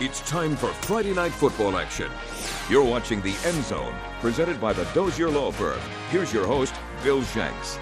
It's time for Friday night football action. You're watching The End Zone, presented by the Dozier Law Firm. Here's your host, Bill Shanks.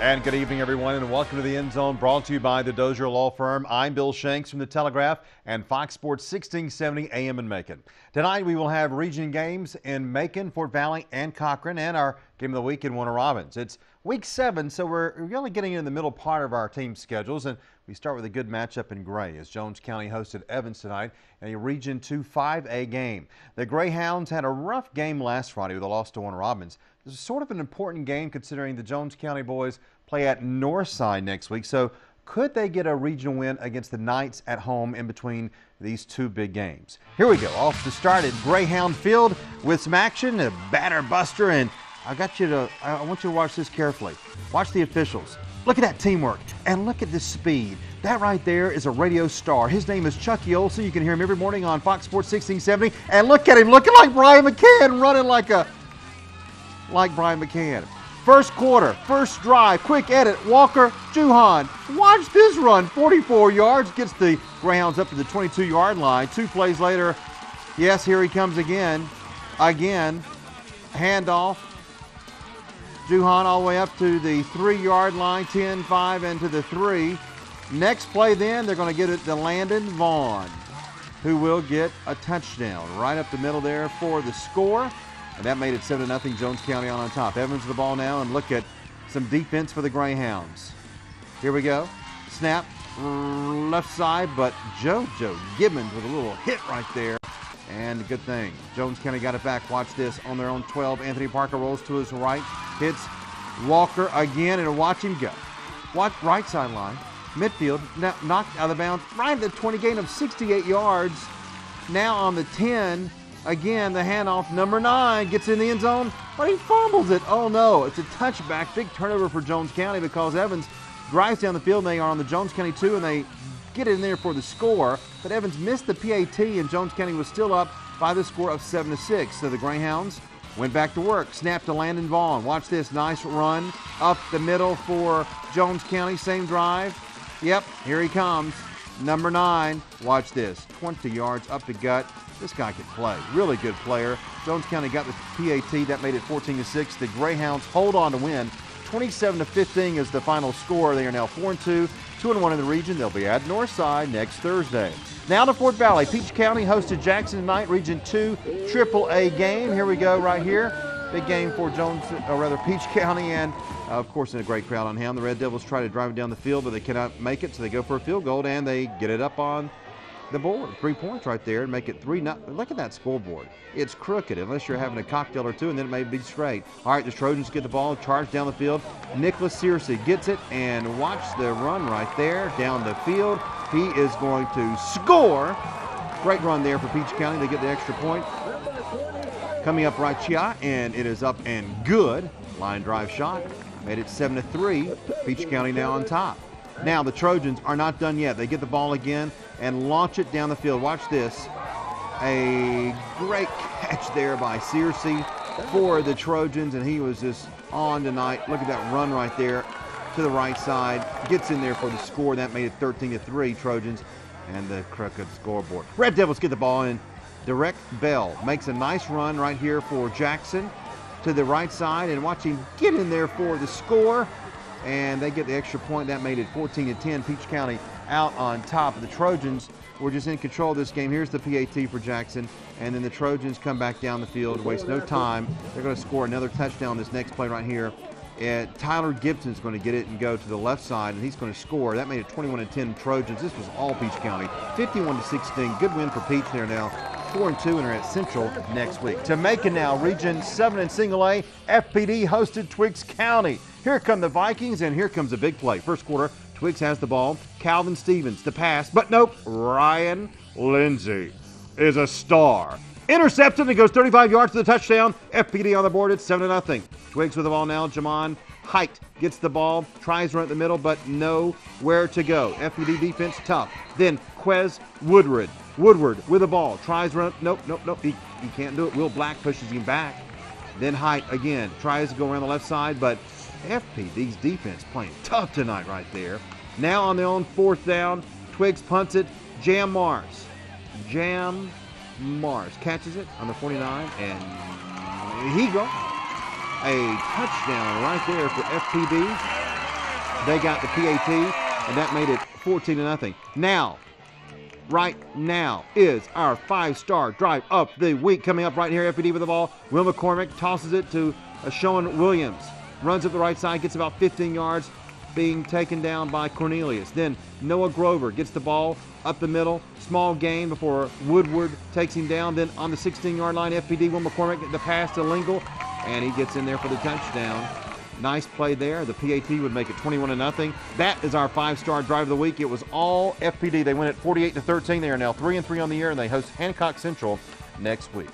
And good evening, everyone, and welcome to The End Zone, brought to you by the Dozier Law Firm. I'm Bill Shanks from The Telegraph and Fox Sports 1670 AM in Macon. Tonight we will have region games in Macon, Fort Valley, and Cochran, and our game of the week in Warner Robins. It's week 7, so we're really getting in the middle part of our team schedules, and we start with a good matchup in Gray as Jones County hosted Evans tonight in a Region 2 5A game. The Greyhounds had a rough game last Friday with a loss to Warner Robins. This is sort of an important game considering the Jones County boys play at Northside next week. So could they get a regional win against the Knights at home in between these two big games? Here we go. Off to start at Greyhound Field with some action, a batter buster, and I want you to watch this carefully. Watch the officials. Look at that teamwork, and look at this speed. That right there is a radio star. His name is Chucky Olson. You can hear him every morning on Fox Sports 1670. And look at him, looking like Brian McCann, running like Brian McCann. First quarter, first drive, quick edit, Walker, Juhan. Watch this run, 44 yards, gets the Greyhounds up to the 22-yard line. 2 plays later, yes, here he comes again, handoff. Juhan all the way up to the 3-yard line, 10-5 into the 3. Next play then, they're going to get it to Landon Vaughn, who will get a touchdown right up the middle there for the score. And that made it 7-0, Jones County on top. Evans with the ball now, and look at some defense for the Greyhounds. Here we go. Snap, left side, but JoJo Gibbons with a little hit right there. And good thing, Jones County got it back. Watch this on their own 12. Anthony Parker rolls to his right, hits Walker again, and watch him go. Watch right sideline, midfield, now knocked out of bounds, right at the 20, gain of 68 yards. Now on the 10, again, the handoff, number 9, gets in the end zone, but he fumbles it. Oh no, it's a touchback, big turnover for Jones County because Evans drives down the field, and they are on the Jones County 2, and they get in there for the score, but Evans missed the PAT, and Jones County was still up by the score of 7-6. So the Greyhounds went back to work. Snap to Landon Vaughn. Watch this nice run up the middle for Jones County. Same drive. Yep, here he comes. Number 9. Watch this. 20 yards up the gut. This guy can play. Really good player. Jones County got the PAT. That made it 14-6. The Greyhounds hold on to win. 27-15 is the final score. They are now 4-2, 2-1 in the region. They'll be at Northside next Thursday. Now to Fort Valley. Peach County hosted Jackson tonight, Region 2 AAA game. Here we go right here. Big game for Peach County, and of course in a great crowd on hand. The Red Devils try to drive it down the field, but they cannot make it, so they go for a field goal, and they get it up on the board. 3 points right there and make it 3-0. Look at that scoreboard. It's crooked unless you're having a cocktail or two, and then it may be straight. All right, the Trojans get the ball, charge down the field. Nicholas Searcy gets it, and watch the run right there down the field. He is going to score. Great run there for Peach County. They get the extra point. Coming up right here, and it is up and good. Line drive shot. Made it 7-3. Peach County now on top. Now the Trojans are not done yet. They get the ball again and launch it down the field. Watch this. A great catch there by Searcy for the Trojans, and he was just on tonight. Look at that run right there to the right side. Gets in there for the score. That made it 13-3 Trojans, and the crooked scoreboard. Red Devils get the ball, and Direct Bell makes a nice run right here for Jackson to the right side, and watch him get in there for the score. And they get the extra point. That made it 14-10. Peach County out on top. The Trojans were just in control of this game. Here's the PAT for Jackson. And then the Trojans come back down the field, waste no time. They're going to score another touchdown this next play right here. And Tyler Gibson's going to get it and go to the left side, and he's going to score. That made it 21-10 Trojans. This was all Peach County. 51-16. Good win for Peach. They're now 4-2 and are at Central next week. To Macon now, Region 7 in Single A. FPD hosted Twiggs County. Here come the Vikings, and here comes a big play. First quarter, Twiggs has the ball. Calvin Stevens to pass, but nope. Ryan Lindsay is a star. Intercepted, and it goes 35 yards to the touchdown. FPD on the board. It's 7-0. Twiggs with the ball now. Jamon Height gets the ball, tries to run at the middle, but nowhere to go. FPD defense tough. Then Quez Woodward with the ball, tries to run. Nope. He can't do it. Will Black pushes him back. Then Height again tries to go around the left side, but FPD's defense playing tough tonight right there. Now on their own 4th down, Twiggs punts it. Jam Mars Jam Mars catches it on the 49, and he goes. A touchdown right there for FPD. They got the PAT, and that made it 14-0. Now, right now is our 5-star drive of the week. Coming up right here, FPD with the ball. Will McCormick tosses it to Sean Williams. Runs up the right side, gets about 15 yards, being taken down by Cornelius. Then Noah Grover gets the ball up the middle. Small gain before Woodward takes him down. Then on the 16-yard line, FPD, Will McCormick, the pass to Lingle, and he gets in there for the touchdown. Nice play there. The PAT would make it 21-0. That is our 5-star drive of the week. It was all FPD. They win it 48-13. They are now 3-3 on the year, and they host Hancock Central next week.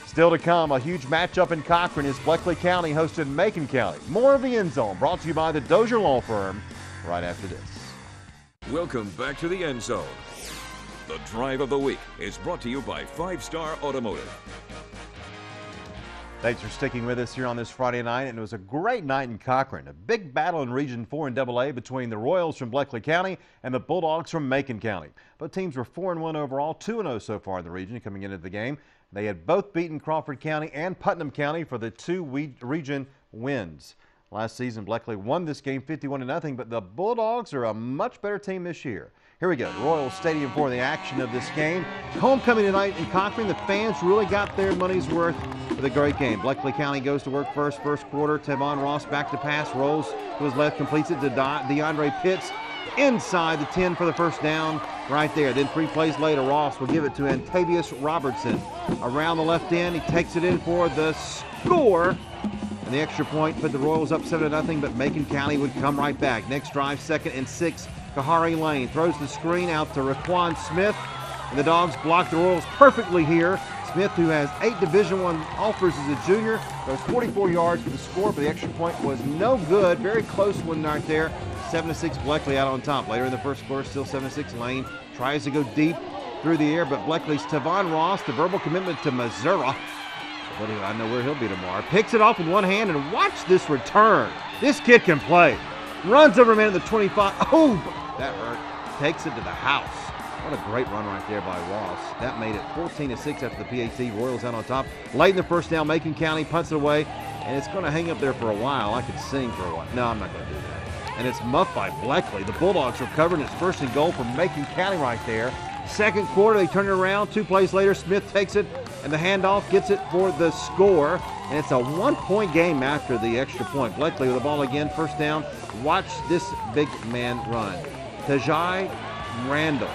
Still to come, a huge matchup in Cochran as Bleckley County hosted Macon County. More of the End Zone brought to you by the Dozier Law Firm right after this. Welcome back to the End Zone. The drive of the week is brought to you by 5-Star Automotive. Thanks for sticking with us here on this Friday night, and it was a great night in Cochran. A big battle in Region 4 and AA between the Royals from Bleckley County and the Bulldogs from Macon County. Both teams were 4-1 overall, 2-0 so far in the region coming into the game. They had both beaten Crawford County and Putnam County for the 2 region wins. Last season, Bleckley won this game 51-0, but the Bulldogs are a much better team this year. Here we go, Royal Stadium for the action of this game. Homecoming tonight in Cochran. The fans really got their money's worth with a great game. Bleckley County goes to work first quarter. Tavon Ross back to pass, rolls to his left, completes it to DeAndre Pitts inside the 10 for the first down right there. Then 3 plays later, Ross will give it to Antavius Robertson. Around the left end, he takes it in for the score. And the extra point put the Royals up 7-0, but Macon County would come right back. Next drive, 2nd and 6. Kahari Lane throws the screen out to Raquan Smith. And the Dogs block the Royals perfectly here. Smith, who has 8 Division I offers as a junior, goes 44 yards for the score, but the extra point was no good. Very close one right there. 7-6 Bleckley out on top. Later in the first quarter, still 7-6 Lane. Tries to go deep through the air, but Bleckley's Tavon Ross, the verbal commitment to Missouri. But I know where he'll be tomorrow. Picks it off with one hand, and watch this return. This kid can play. Runs over a man at the 25. Oh, that hurt. Takes it to the house. What a great run right there by Ross. That made it 14-6 after the PAT. Royals out on top. Late in the first down, Macon County punts it away, and it's going to hang up there for a while. I could sing for a while. No, I'm not going to do that. And it's muffed by Bleckley. The Bulldogs recovering its 1st and goal from Macon County right there. Second quarter, they turn it around. 2 plays later, Smith takes it, and the handoff gets it for the score. And it's a 1-point game after the extra point. Bleckley with the ball again, first down. Watch this big man run. Tajai Randall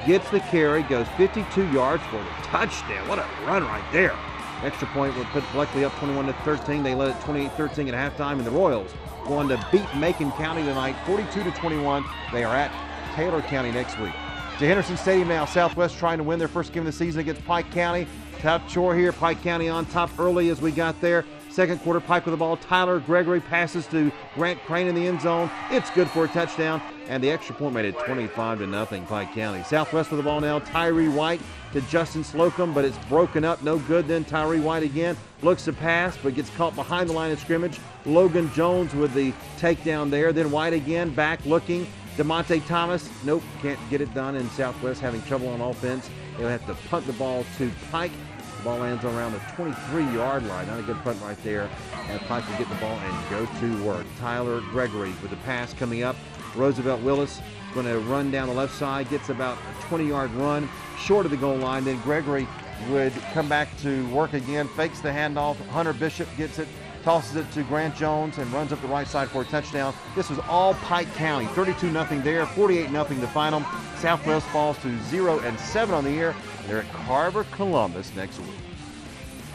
gets the carry, goes 52 yards for the touchdown. What a run right there. Extra point would put Bleckley up 21-13. They led it 28-13 at halftime, and the Royals going to beat Macon County tonight, 42-21. They are at Taylor County next week. To Henderson Stadium now, Southwest trying to win their first game of the season against Pike County. Tough chore here. Pike County on top early as we got there. Second quarter, Pike with the ball. Tyler Gregory passes to Grant Crane in the end zone. It's good for a touchdown, and the extra point made it 25-0 Pike County. Southwest with the ball now. Tyree White to Justin Slocum, but it's broken up. No good. Then Tyree White again looks to pass, but gets caught behind the line of scrimmage. Logan Jones with the takedown there. Then White again back looking. DeMonte Thomas, nope, can't get it done, and Southwest having trouble on offense. They'll have to punt the ball to Pike. The ball lands around the 23-yard line. Not a good punt right there. And Pike will get the ball and go to work. Tyler Gregory with the pass coming up. Roosevelt Willis going to run down the left side. Gets about a 20-yard run short of the goal line. Then Gregory would come back to work again. Fakes the handoff. Hunter Bishop gets it. Tosses it to Grant Jones and runs up the right side for a touchdown. This was all Pike County. 32-0 there, 48-0 the final. Southwest falls to 0-7 on the year. They're at Carver Columbus next week.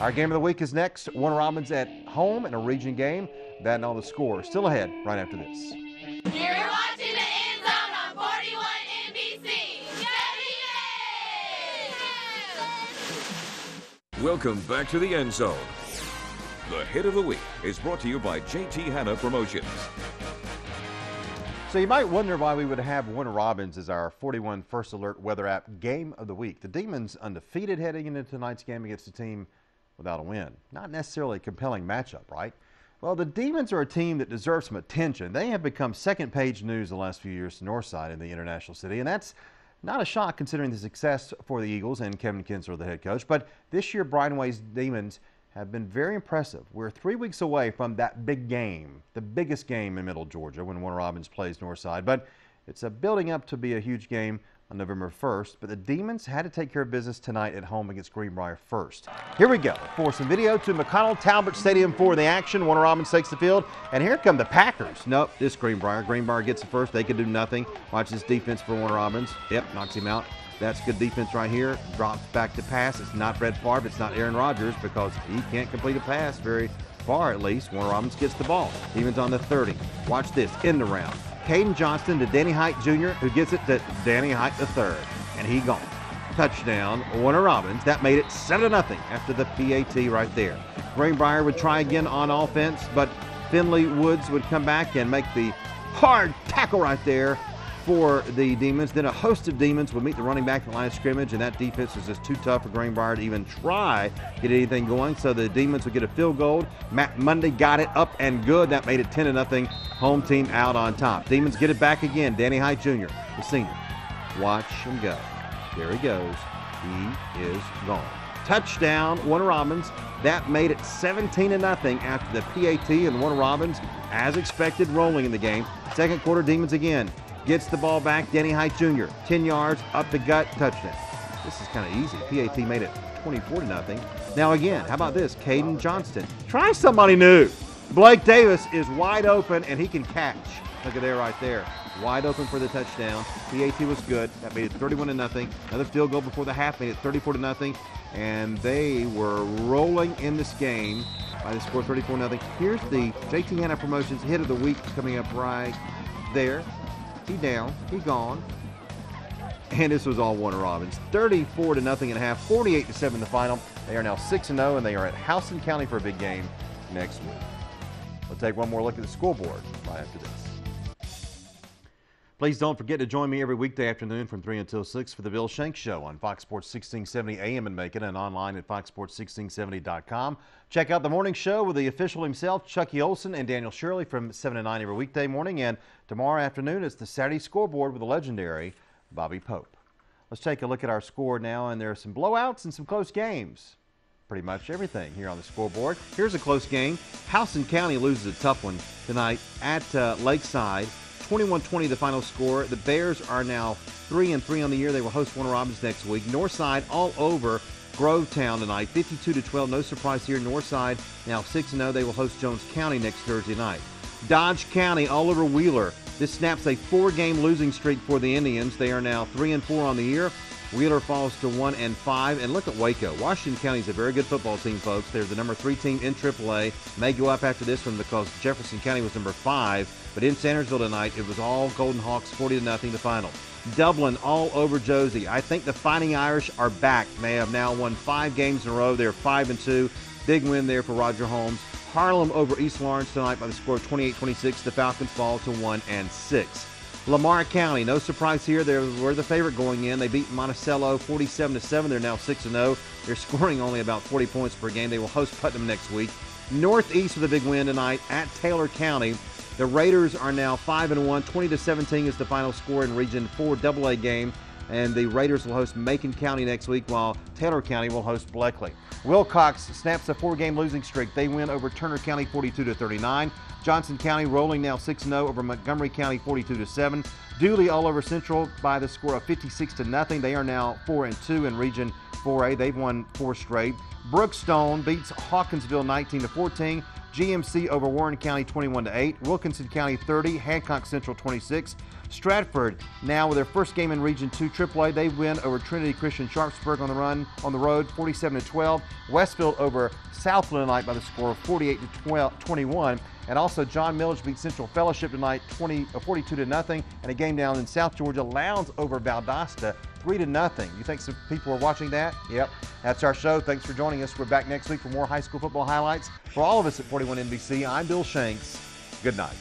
Our game of the week is next. Warner Robins at home in a region game. That and all the scores still ahead right after this. You're watching the End Zone on 41 NBC. Welcome back to the End Zone. The hit of the week is brought to you by JT Hanna Promotions. So you might wonder why we would have Warner Robins as our 41 First Alert Weather App Game of the Week. The Demons undefeated heading into tonight's game against a team without a win. Not necessarily a compelling matchup, right? Well, the Demons are a team that deserves some attention. They have become second-page news the last few years to Northside in the International City, and that's Not a shock considering the success for the Eagles and Kevin Kinsler, the head coach, but this year Brian Way's Demons have been very impressive. We're 3 weeks away from that big game, the biggest game in Middle Georgia when Warner Robins plays Northside, but it's building up to be a huge game on November 1st, but the Demons had to take care of business tonight at home against Greenbrier first. Here we go for some video to McConnell Talbot Stadium for the action. Warner Robins takes the field, and here come the Packers. Nope, this Greenbrier. Greenbrier gets it first. They could do nothing. Watch this defense for Warner Robins. Yep, knocks him out. That's good defense right here. Drops back to pass. It's not Brett Favre. It's not Aaron Rodgers because he can't complete a pass very far at least. Warner Robins gets the ball. Demons on the 30. Watch this. End around. Caden Johnston to Danny Height Jr., who gets it to Danny Height III, and he gone. Touchdown, Warner Robins. That made it 7-0 after the PAT right there. Greenbrier would try again on offense, but Finley Woods would come back and make the hard tackle right there for the Demons. Then a host of Demons would meet the running back at the line of scrimmage, and that defense was just too tough for Greenbrier to even try to get anything going. So the Demons would get a field goal. Matt Mundy got it up and good. That made it 10-0. Home team out on top. Demons get it back again. Danny Height Jr., the senior. Watch him go. There he goes. He is gone. Touchdown, Warner Robins. That made it 17-0 after the PAT, and Warner Robins, as expected, rolling in the game. Second quarter, Demons again. Gets the ball back, Danny Height Jr., 10 yards, up the gut, touchdown. This is kind of easy. PAT made it 24-0. Now again, how about this? Caden Johnston. Try somebody new. Blake Davis is wide open, and he can catch. Look at there right there. Wide open for the touchdown. PAT was good. That made it 31-0. Another field goal before the half made it 34-0. And they were rolling in this game by the score 34-0. Here's the JT Hanna Promotions hit of the week coming up right there. He down, he gone. And this was all Warner Robins. 34-0 at half, 48-7 the final. They are now 6-0, and they are at Houston County for a big game next week. We'll take one more look at the scoreboard right after this. Please don't forget to join me every weekday afternoon from 3 until 6 for the Bill Shanks Show on Fox Sports 1670 AM in Macon and online at foxsports1670.com. Check out the morning show with the official himself, Chucky Olson, and Daniel Shirley from 7 to 9 every weekday morning. And tomorrow afternoon, it's the Saturday scoreboard with the legendary Bobby Pope. Let's take a look at our score now, and there are some blowouts and some close games. Pretty much everything here on the scoreboard. Here's a close game. Houston County loses a tough one tonight at Lakeside. 21-20 the final score. The Bears are now 3-3 on the year. They will host Warner Robins next week. Northside all over Grovetown tonight, 52-12. No surprise here. Northside now 6-0. They will host Jones County next Thursday night. Dodge County all over Wheeler. This snaps a 4-game losing streak for the Indians. They are now 3-4 on the year. Wheeler falls to 1-5. And look at Waco. Washington County is a very good football team, folks. They're the number 3 team in AAA. May go up after this one because Jefferson County was number 5. But in Sandersville tonight, it was all Golden Hawks, 40-0 the final. Dublin all over Josie. I think the Fighting Irish are back. They have now won 5 games in a row. They're 5-2. Big win there for Roger Holmes. Harlem over East Lawrence tonight by the score of 28-26. The Falcons fall to 1-6. Lamar County, no surprise here. They were the favorite going in. They beat Monticello 47-7. They're now 6-0. They're scoring only about 40 points per game. They will host Putnam next week. Northeast with a big win tonight at Taylor County. The Raiders are now 5-1. 20-17 is the final score in Region 4 AA game. And the Raiders will host Macon County next week, while Taylor County will host Bleckley. Wilcox snaps a 4-game losing streak. They win over Turner County 42-39. Johnson County rolling now 6-0 over Montgomery County 42-7. Dooley all over Central by the score of 56-0. They are now 4-2 in Region 4A. They've won 4 straight. Brookstone beats Hawkinsville 19-14. GMC over Warren County 21-8. Wilkinson County 30. Hancock Central 26. Stratford now with their first game in Region 2 AAA. They win over Trinity Christian Sharpsburg on the road 47-12. Westfield over Southland tonight by the score of 48-21. And also John Milledge beat Central Fellowship tonight 42-0. And a game down in South Georgia, Lowndes over Valdosta 3-0. You think some people are watching that? Yep. That's our show. Thanks for joining us. We're back next week for more high school football highlights. For all of us at 41 NBC, I'm Bill Shanks. Good night.